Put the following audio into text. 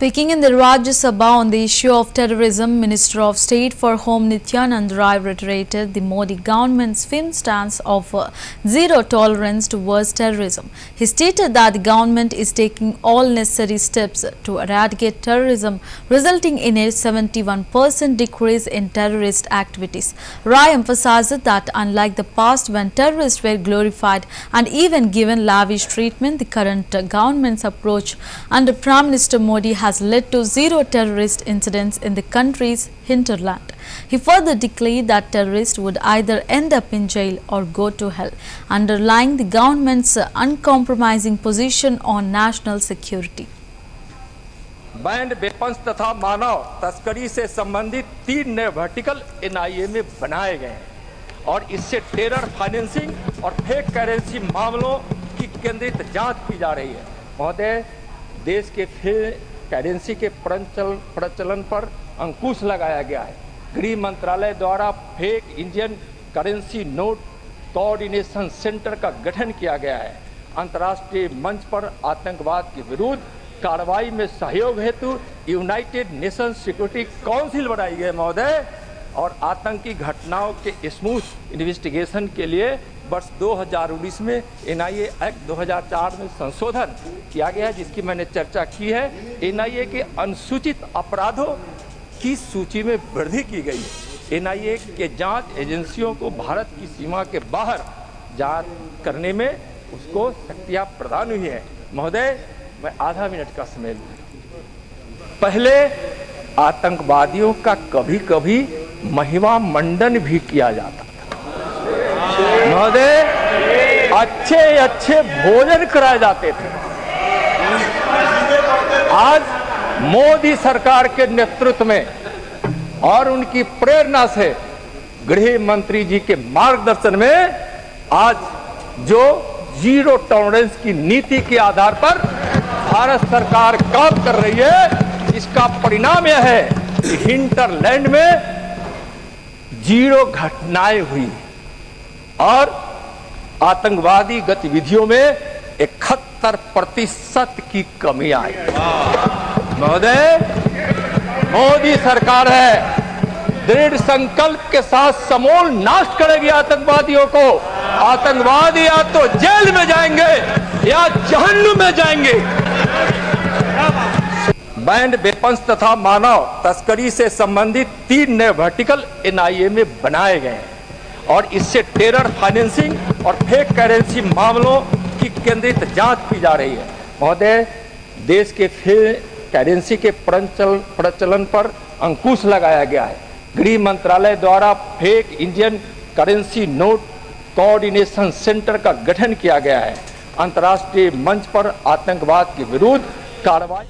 Speaking in the Rajya Sabha on the issue of terrorism, Minister of State for Home Nityanand Rai reiterated the Modi government's firm stance of zero tolerance towards terrorism. He stated that the government is taking all necessary steps to eradicate terrorism, resulting in a 71% decrease in terrorist activities. Rai emphasized that unlike the past when terrorists were glorified and even given lavish treatment, the current government's approach under Prime Minister Modi has led to zero terrorist incidents in the country's hinterland. He further declared that terrorists would either end up in jail or go to hell, underlying the government's uncompromising position on national security. Band weapons तथा मानव तस्करी से संबंधित 3 नए vertical NIA में बनाए गए हैं और इससे टेरर फाइनेंसिंग और फेक करेंसी मामलों की केंद्रित जांच की जा रही है। महोदय, देश के फेक करेंसी के प्रचलन पर अंकुश लगाया गया है। गृह मंत्रालय द्वारा fake Indian currency note coordination centre का गठन किया गया है। अंतर्राष्ट्रीय मंच पर आतंकवाद के विरुद्ध कार्रवाई में सहयोग हेतु यूनाइटेड नेशंस सिक्योरिटी काउंसिल बनाई गई महोदय, और आतंकी घटनाओं के स्मूथ इन्वेस्टिगेशन के लिए वर्ष 2019 में NIA एक्ट 2004 में संशोधन किया गया है, जिसकी मैंने चर्चा की है। NIA के अनुसूचित अपराधों की सूची में वृद्धि की गई है। NIA के जांच एजेंसियों को भारत की सीमा के बाहर जांच करने में उसको शक्तियां प्रदान हुई हैं। महोदय, मैं आधा मिनट का समय लूँ। पहले आतंकवादियों का कभी कभी महिमा मंडन भी किया जाता था। महोदय, अच्छे भोजन कराए जाते थे। आज मोदी सरकार के नेतृत्व में और उनकी प्रेरणा से गृह मंत्री जी के मार्गदर्शन में आज जो जीरो टॉलरेंस की नीति के आधार पर भारत सरकार काम कर रही है, इसका परिणाम यह है कि हिंटरलैंड में जीरो घटनाएं हुई और आतंकवादी गतिविधियों में 71% की कमी आई। महोदय, मोदी सरकार है दृढ़ संकल्प के साथ समूल नाश करेगी आतंकवादियों को। आतंकवादी या तो जेल में जाएंगे या जहन्नुम में जाएंगे। बैंड वेपन्स तथा मानव तस्करी से संबंधित 3 नए वर्टिकल NIA में बनाए गए हैं और इससे टेरर फाइनेंसिंग और फेक करेंसी मामलों की केंद्रित जांच की जा रही है। महोदय, देश के फेक करेंसी के प्रचलन पर अंकुश लगाया गया है। गृह मंत्रालय द्वारा fake Indian currency note coordination centre का गठन किया गया है। अंतर्राष्ट्रीय मंच पर आतंकवाद के विरुद्ध कार्रवाई